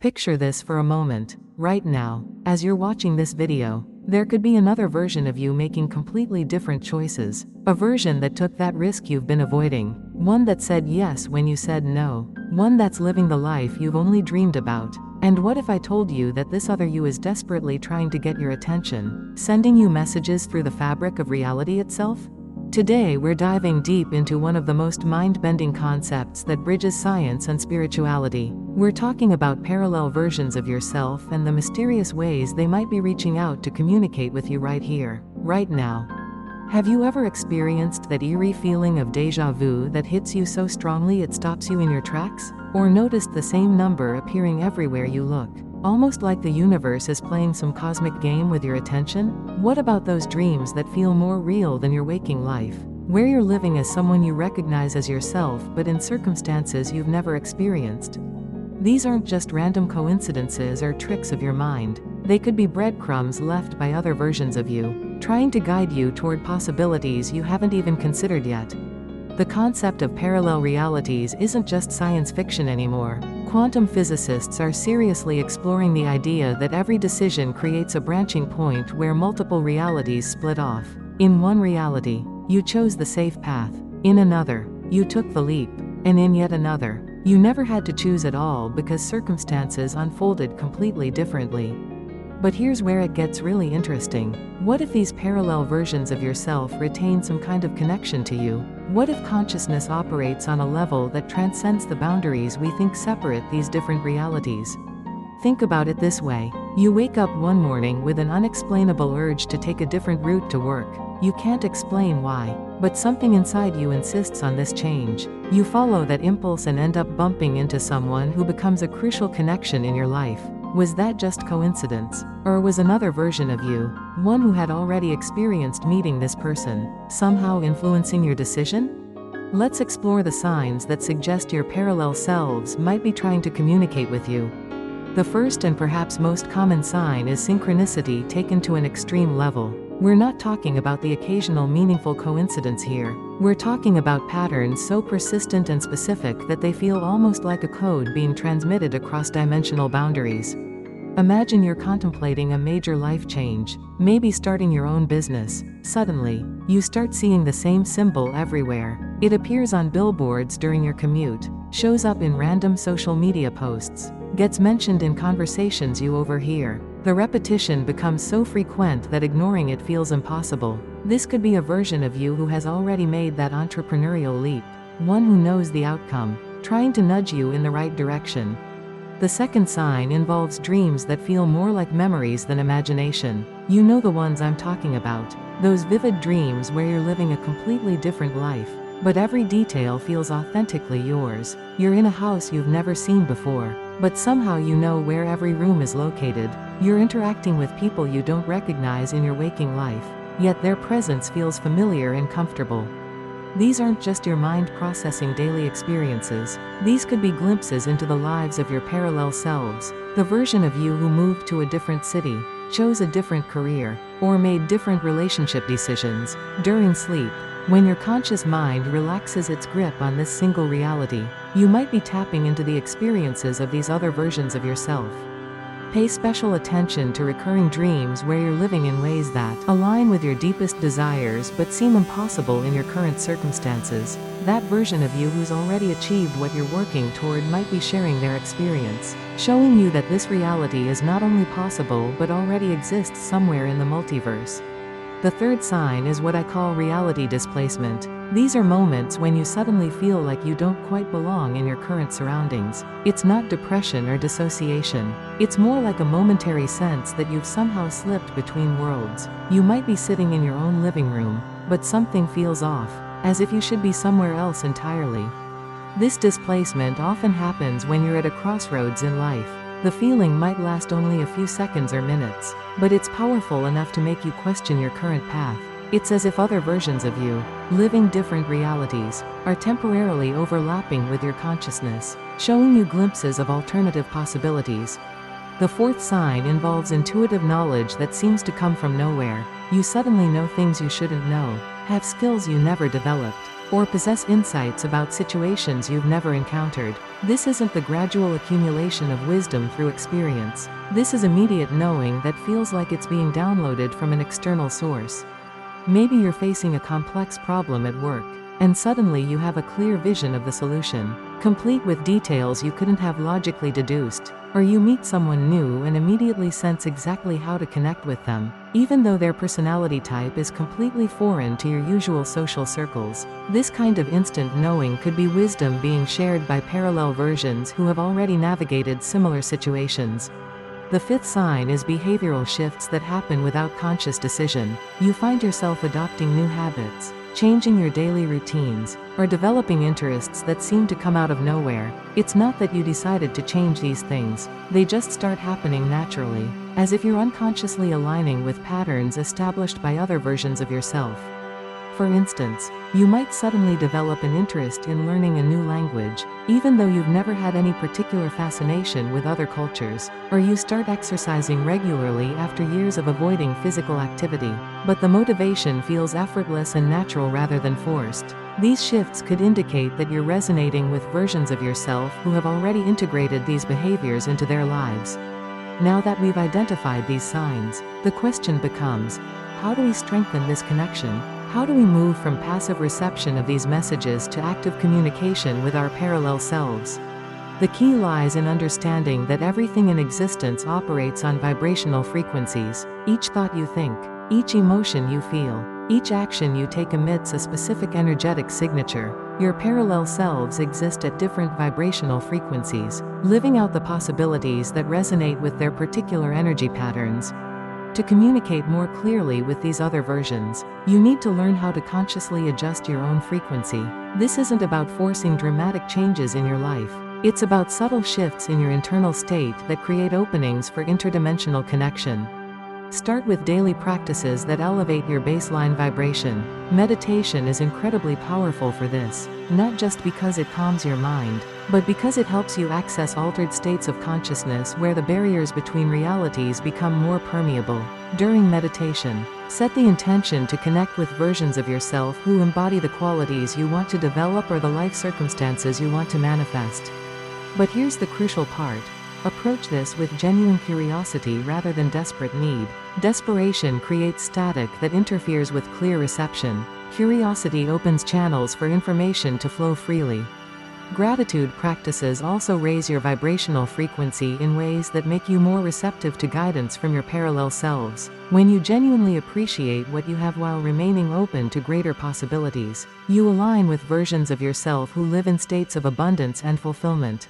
Picture this for a moment. Right now, as you're watching this video, there could be another version of you making completely different choices. A version that took that risk you've been avoiding. One that said yes when you said no. One that's living the life you've only dreamed about. And what if I told you that this other you is desperately trying to get your attention, sending you messages through the fabric of reality itself? Today we're diving deep into one of the most mind-bending concepts that bridges science and spirituality. We're talking about parallel versions of yourself and the mysterious ways they might be reaching out to communicate with you right here, right now. Have you ever experienced that eerie feeling of déjà vu that hits you so strongly it stops you in your tracks? Or noticed the same number appearing everywhere you look? Almost like the universe is playing some cosmic game with your attention? What about those dreams that feel more real than your waking life? Where you're living as someone you recognize as yourself but in circumstances you've never experienced? These aren't just random coincidences or tricks of your mind. They could be breadcrumbs left by other versions of you, trying to guide you toward possibilities you haven't even considered yet. The concept of parallel realities isn't just science fiction anymore. Quantum physicists are seriously exploring the idea that every decision creates a branching point where multiple realities split off. In one reality, you chose the safe path. In another, you took the leap. And in yet another, you never had to choose at all because circumstances unfolded completely differently. But here's where it gets really interesting. What if these parallel versions of yourself retain some kind of connection to you? What if consciousness operates on a level that transcends the boundaries we think separate these different realities? Think about it this way. You wake up one morning with an unexplainable urge to take a different route to work. You can't explain why, but something inside you insists on this change. You follow that impulse and end up bumping into someone who becomes a crucial connection in your life. Was that just coincidence? Or was another version of you, one who had already experienced meeting this person, somehow influencing your decision? Let's explore the signs that suggest your parallel selves might be trying to communicate with you. The first and perhaps most common sign is synchronicity taken to an extreme level. We're not talking about the occasional meaningful coincidence here. We're talking about patterns so persistent and specific that they feel almost like a code being transmitted across dimensional boundaries. Imagine you're contemplating a major life change, maybe starting your own business. Suddenly, you start seeing the same symbol everywhere. It appears on billboards during your commute, shows up in random social media posts, gets mentioned in conversations you overhear. The repetition becomes so frequent that ignoring it feels impossible. This could be a version of you who has already made that entrepreneurial leap, one who knows the outcome, trying to nudge you in the right direction. The second sign involves dreams that feel more like memories than imagination. You know the ones I'm talking about. Those vivid dreams where you're living a completely different life, but every detail feels authentically yours. You're in a house you've never seen before, but somehow you know where every room is located. You're interacting with people you don't recognize in your waking life, yet their presence feels familiar and comfortable. These aren't just your mind processing daily experiences. These could be glimpses into the lives of your parallel selves, the version of you who moved to a different city, chose a different career, or made different relationship decisions. During sleep, when your conscious mind relaxes its grip on this single reality, you might be tapping into the experiences of these other versions of yourself. Pay special attention to recurring dreams where you're living in ways that align with your deepest desires but seem impossible in your current circumstances. That version of you who's already achieved what you're working toward might be sharing their experience, showing you that this reality is not only possible but already exists somewhere in the multiverse. The third sign is what I call reality displacement. These are moments when you suddenly feel like you don't quite belong in your current surroundings. It's not depression or dissociation. It's more like a momentary sense that you've somehow slipped between worlds. You might be sitting in your own living room, but something feels off, as if you should be somewhere else entirely. This displacement often happens when you're at a crossroads in life. The feeling might last only a few seconds or minutes, but it's powerful enough to make you question your current path. It's as if other versions of you, living different realities, are temporarily overlapping with your consciousness, showing you glimpses of alternative possibilities. The fourth sign involves intuitive knowledge that seems to come from nowhere. You suddenly know things you shouldn't know, have skills you never developed, or possess insights about situations you've never encountered. This isn't the gradual accumulation of wisdom through experience. This is immediate knowing that feels like it's being downloaded from an external source. Maybe you're facing a complex problem at work, and suddenly you have a clear vision of the solution, complete with details you couldn't have logically deduced. Or you meet someone new and immediately sense exactly how to connect with them, even though their personality type is completely foreign to your usual social circles. This kind of instant knowing could be wisdom being shared by parallel versions who have already navigated similar situations. The fifth sign is behavioral shifts that happen without conscious decision. You find yourself adopting new habits, changing your daily routines, or developing interests that seem to come out of nowhere. It's not that you decided to change these things, they just start happening naturally, as if you're unconsciously aligning with patterns established by other versions of yourself. For instance, you might suddenly develop an interest in learning a new language, even though you've never had any particular fascination with other cultures, or you start exercising regularly after years of avoiding physical activity, but the motivation feels effortless and natural rather than forced. These shifts could indicate that you're resonating with versions of yourself who have already integrated these behaviors into their lives. Now that we've identified these signs, the question becomes, how do we strengthen this connection? How do we move from passive reception of these messages to active communication with our parallel selves? The key lies in understanding that everything in existence operates on vibrational frequencies. Each thought you think, each emotion you feel, each action you take emits a specific energetic signature. Your parallel selves exist at different vibrational frequencies, living out the possibilities that resonate with their particular energy patterns. To communicate more clearly with these other versions, you need to learn how to consciously adjust your own frequency. This isn't about forcing dramatic changes in your life. It's about subtle shifts in your internal state that create openings for interdimensional connection. Start with daily practices that elevate your baseline vibration. Meditation is incredibly powerful for this, not just because it calms your mind, but because it helps you access altered states of consciousness where the barriers between realities become more permeable. During meditation, set the intention to connect with versions of yourself who embody the qualities you want to develop or the life circumstances you want to manifest. But here's the crucial part. Approach this with genuine curiosity rather than desperate need. Desperation creates static that interferes with clear reception. Curiosity opens channels for information to flow freely. Gratitude practices also raise your vibrational frequency in ways that make you more receptive to guidance from your parallel selves. When you genuinely appreciate what you have while remaining open to greater possibilities, you align with versions of yourself who live in states of abundance and fulfillment.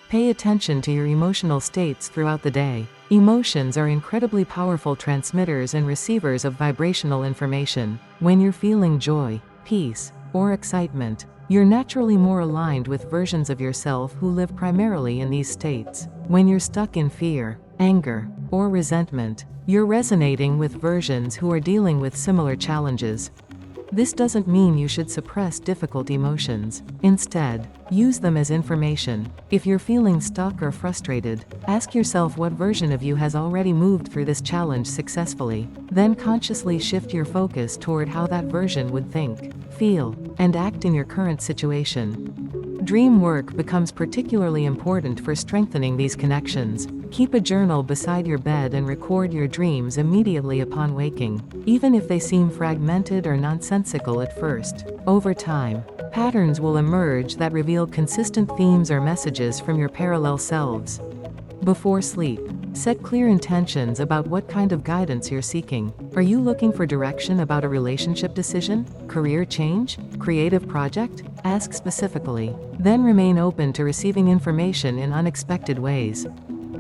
Pay attention to your emotional states throughout the day. Emotions are incredibly powerful transmitters and receivers of vibrational information. When you're feeling joy, peace, or excitement, you're naturally more aligned with versions of yourself who live primarily in these states. When you're stuck in fear, anger, or resentment, you're resonating with versions who are dealing with similar challenges. This doesn't mean you should suppress difficult emotions. Instead, use them as information. If you're feeling stuck or frustrated, ask yourself what version of you has already moved through this challenge successfully. Then consciously shift your focus toward how that version would think, feel, and act in your current situation. Dream work becomes particularly important for strengthening these connections. Keep a journal beside your bed and record your dreams immediately upon waking, even if they seem fragmented or nonsensical at first. Over time, patterns will emerge that reveal consistent themes or messages from your parallel selves. Before sleep, set clear intentions about what kind of guidance you're seeking. Are you looking for direction about a relationship decision, career change, creative project? Ask specifically. Then remain open to receiving information in unexpected ways.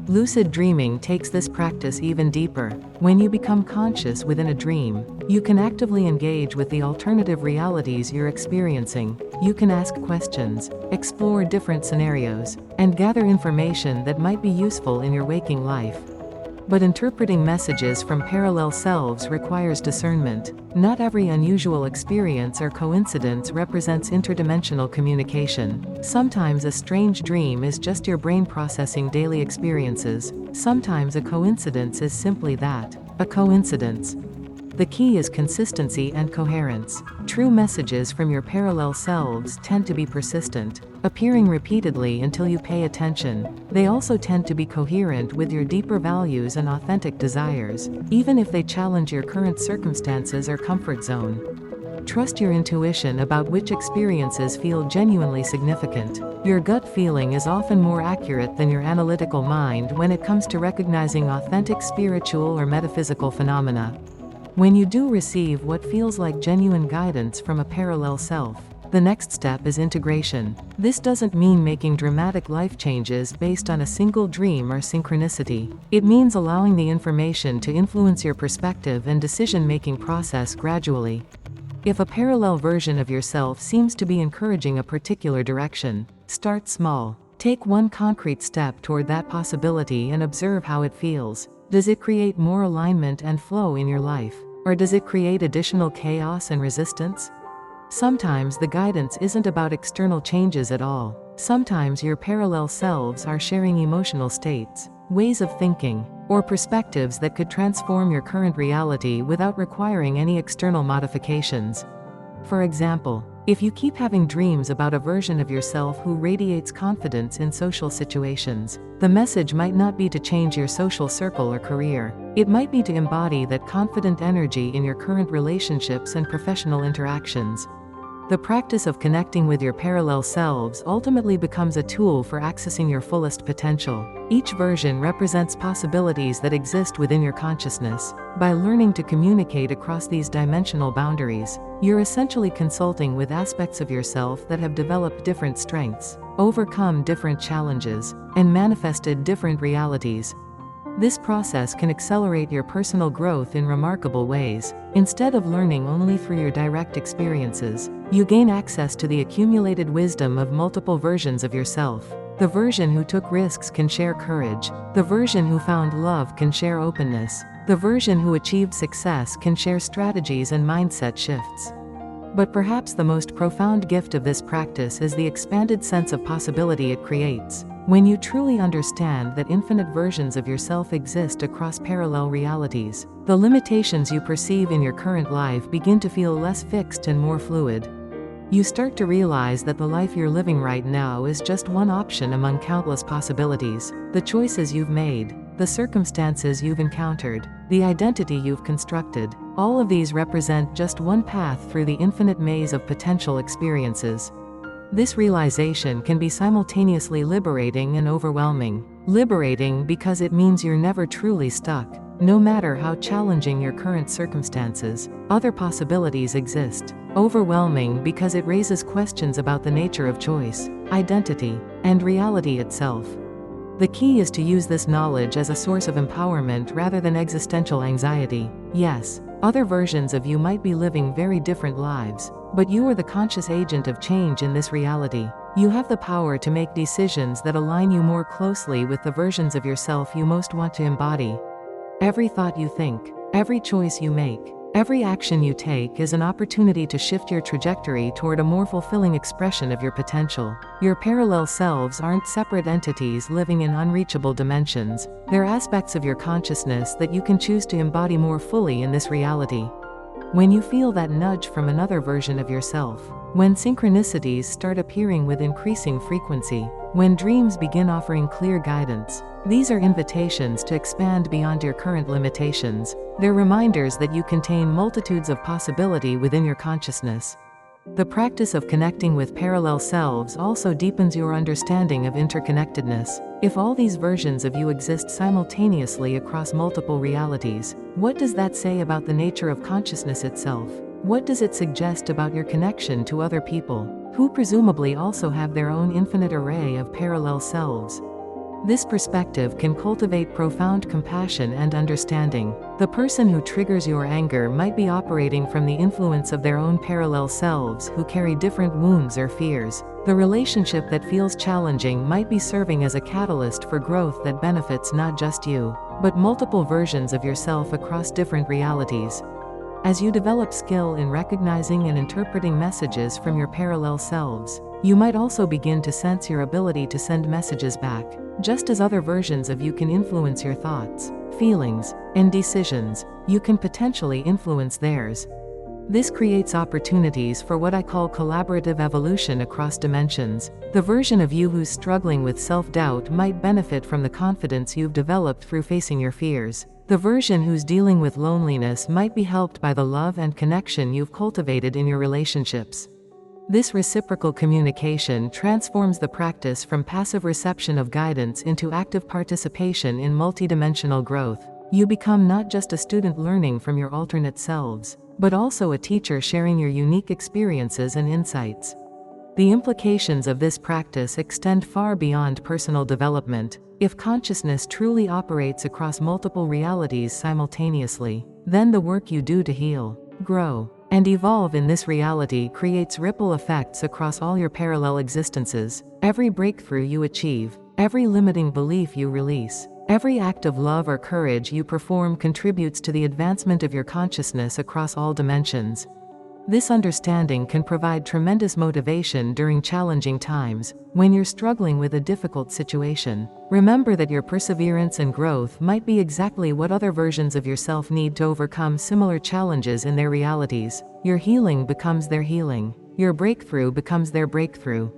Lucid dreaming takes this practice even deeper. When you become conscious within a dream, you can actively engage with the alternative realities you're experiencing. You can ask questions, explore different scenarios, and gather information that might be useful in your waking life. But interpreting messages from parallel selves requires discernment. Not every unusual experience or coincidence represents interdimensional communication. Sometimes a strange dream is just your brain processing daily experiences. Sometimes a coincidence is simply that, a coincidence. The key is consistency and coherence. True messages from your parallel selves tend to be persistent, appearing repeatedly until you pay attention. They also tend to be coherent with your deeper values and authentic desires, even if they challenge your current circumstances or comfort zone. Trust your intuition about which experiences feel genuinely significant. Your gut feeling is often more accurate than your analytical mind when it comes to recognizing authentic spiritual or metaphysical phenomena. When you do receive what feels like genuine guidance from a parallel self, the next step is integration. This doesn't mean making dramatic life changes based on a single dream or synchronicity. It means allowing the information to influence your perspective and decision-making process gradually. If a parallel version of yourself seems to be encouraging a particular direction, start small. Take one concrete step toward that possibility and observe how it feels. Does it create more alignment and flow in your life? Or does it create additional chaos and resistance? Sometimes the guidance isn't about external changes at all. Sometimes your parallel selves are sharing emotional states, ways of thinking, or perspectives that could transform your current reality without requiring any external modifications. For example, if you keep having dreams about a version of yourself who radiates confidence in social situations, the message might not be to change your social circle or career. It might be to embody that confident energy in your current relationships and professional interactions. The practice of connecting with your parallel selves ultimately becomes a tool for accessing your fullest potential. Each version represents possibilities that exist within your consciousness. By learning to communicate across these dimensional boundaries, you're essentially consulting with aspects of yourself that have developed different strengths, overcome different challenges, and manifested different realities. This process can accelerate your personal growth in remarkable ways. Instead of learning only through your direct experiences, you gain access to the accumulated wisdom of multiple versions of yourself. The version who took risks can share courage. The version who found love can share openness. The version who achieved success can share strategies and mindset shifts. But perhaps the most profound gift of this practice is the expanded sense of possibility it creates. When you truly understand that infinite versions of yourself exist across parallel realities, the limitations you perceive in your current life begin to feel less fixed and more fluid. You start to realize that the life you're living right now is just one option among countless possibilities. The choices you've made, the circumstances you've encountered, the identity you've constructed, all of these represent just one path through the infinite maze of potential experiences. This realization can be simultaneously liberating and overwhelming. Liberating because it means you're never truly stuck. No matter how challenging your current circumstances, other possibilities exist. Overwhelming because it raises questions about the nature of choice, identity, and reality itself. The key is to use this knowledge as a source of empowerment rather than existential anxiety. Yes, other versions of you might be living very different lives, but you are the conscious agent of change in this reality. You have the power to make decisions that align you more closely with the versions of yourself you most want to embody. Every thought you think, every choice you make, every action you take is an opportunity to shift your trajectory toward a more fulfilling expression of your potential. Your parallel selves aren't separate entities living in unreachable dimensions. They're aspects of your consciousness that you can choose to embody more fully in this reality. When you feel that nudge from another version of yourself, when synchronicities start appearing with increasing frequency, when dreams begin offering clear guidance, these are invitations to expand beyond your current limitations. They're reminders that you contain multitudes of possibility within your consciousness. The practice of connecting with parallel selves also deepens your understanding of interconnectedness. If all these versions of you exist simultaneously across multiple realities, what does that say about the nature of consciousness itself? What does it suggest about your connection to other people, who presumably also have their own infinite array of parallel selves? This perspective can cultivate profound compassion and understanding. The person who triggers your anger might be operating from the influence of their own parallel selves who carry different wounds or fears. The relationship that feels challenging might be serving as a catalyst for growth that benefits not just you, but multiple versions of yourself across different realities. As you develop skill in recognizing and interpreting messages from your parallel selves, you might also begin to sense your ability to send messages back. Just as other versions of you can influence your thoughts, feelings, and decisions, you can potentially influence theirs. This creates opportunities for what I call collaborative evolution across dimensions. The version of you who's struggling with self-doubt might benefit from the confidence you've developed through facing your fears. The version who's dealing with loneliness might be helped by the love and connection you've cultivated in your relationships. This reciprocal communication transforms the practice from passive reception of guidance into active participation in multidimensional growth. You become not just a student learning from your alternate selves, but also a teacher sharing your unique experiences and insights. The implications of this practice extend far beyond personal development. If consciousness truly operates across multiple realities simultaneously, then the work you do to heal, grow, and evolve in this reality creates ripple effects across all your parallel existences. Every breakthrough you achieve, every limiting belief you release, every act of love or courage you perform contributes to the advancement of your consciousness across all dimensions. This understanding can provide tremendous motivation during challenging times. When you're struggling with a difficult situation, remember that your perseverance and growth might be exactly what other versions of yourself need to overcome similar challenges in their realities. Your healing becomes their healing. Your breakthrough becomes their breakthrough.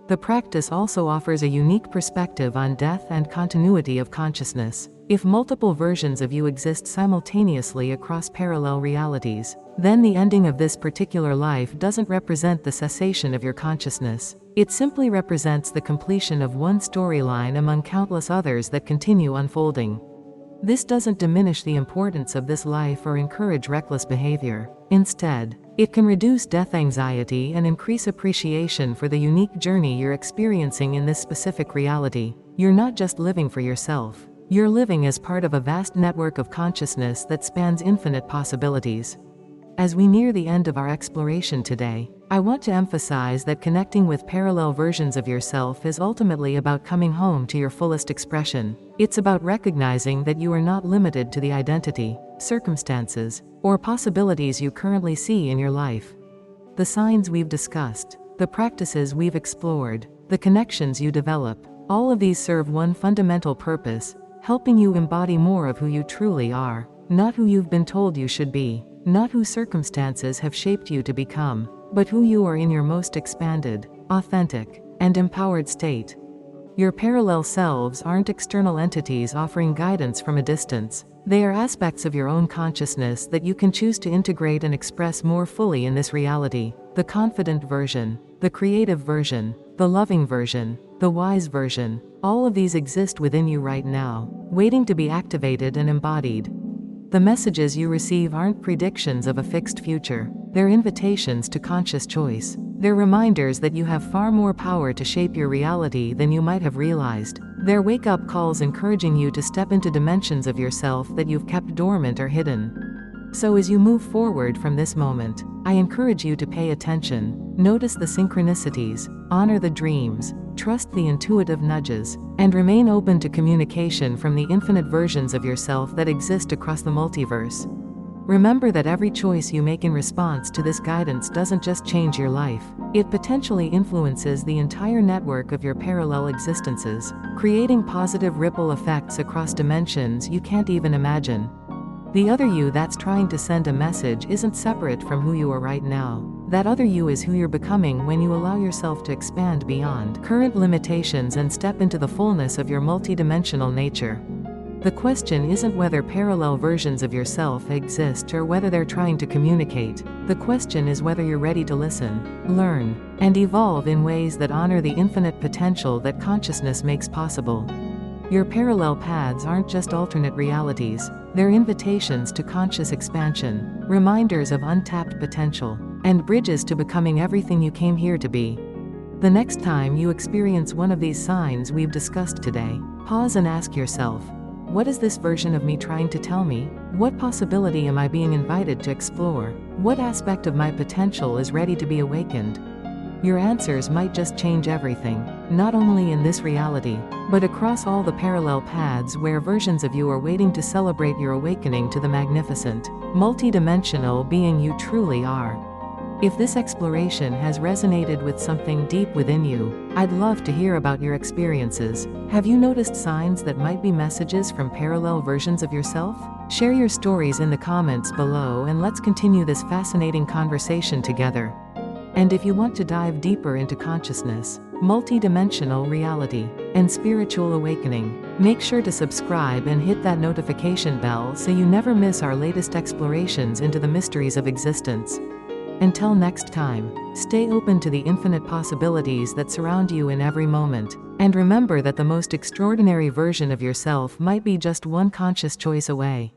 The practice also offers a unique perspective on death and continuity of consciousness. If multiple versions of you exist simultaneously across parallel realities, then the ending of this particular life doesn't represent the cessation of your consciousness. It simply represents the completion of one storyline among countless others that continue unfolding. This doesn't diminish the importance of this life or encourage reckless behavior. Instead, it can reduce death anxiety and increase appreciation for the unique journey you're experiencing in this specific reality. You're not just living for yourself. You're living as part of a vast network of consciousness that spans infinite possibilities. As we near the end of our exploration today, I want to emphasize that connecting with parallel versions of yourself is ultimately about coming home to your fullest expression. It's about recognizing that you are not limited to the identity, circumstances, or possibilities you currently see in your life. The signs we've discussed, the practices we've explored, the connections you develop, all of these serve one fundamental purpose: helping you embody more of who you truly are, not who you've been told you should be. Not who circumstances have shaped you to become, but who you are in your most expanded, authentic, and empowered state. Your parallel selves aren't external entities offering guidance from a distance. They are aspects of your own consciousness that you can choose to integrate and express more fully in this reality. The confident version, the creative version, the loving version, the wise version, all of these exist within you right now, waiting to be activated and embodied. The messages you receive aren't predictions of a fixed future. They're invitations to conscious choice. They're reminders that you have far more power to shape your reality than you might have realized. They're wake-up calls encouraging you to step into dimensions of yourself that you've kept dormant or hidden. So as you move forward from this moment, I encourage you to pay attention. Notice the synchronicities, honor the dreams, trust the intuitive nudges, and remain open to communication from the infinite versions of yourself that exist across the multiverse. Remember that every choice you make in response to this guidance doesn't just change your life, it potentially influences the entire network of your parallel existences, creating positive ripple effects across dimensions you can't even imagine. The other you that's trying to send a message isn't separate from who you are right now. That other you is who you're becoming when you allow yourself to expand beyond current limitations and step into the fullness of your multidimensional nature. The question isn't whether parallel versions of yourself exist or whether they're trying to communicate. The question is whether you're ready to listen, learn, and evolve in ways that honor the infinite potential that consciousness makes possible. Your parallel paths aren't just alternate realities, they're invitations to conscious expansion, reminders of untapped potential, and bridges to becoming everything you came here to be. The next time you experience one of these signs we've discussed today, pause and ask yourself, what is this version of me trying to tell me? What possibility am I being invited to explore? What aspect of my potential is ready to be awakened? Your answers might just change everything, not only in this reality, but across all the parallel paths where versions of you are waiting to celebrate your awakening to the magnificent, multidimensional being you truly are. If this exploration has resonated with something deep within you, I'd love to hear about your experiences. Have you noticed signs that might be messages from parallel versions of yourself? Share your stories in the comments below and let's continue this fascinating conversation together. And if you want to dive deeper into consciousness, multidimensional reality, and spiritual awakening, make sure to subscribe and hit that notification bell so you never miss our latest explorations into the mysteries of existence. Until next time, stay open to the infinite possibilities that surround you in every moment, and remember that the most extraordinary version of yourself might be just one conscious choice away.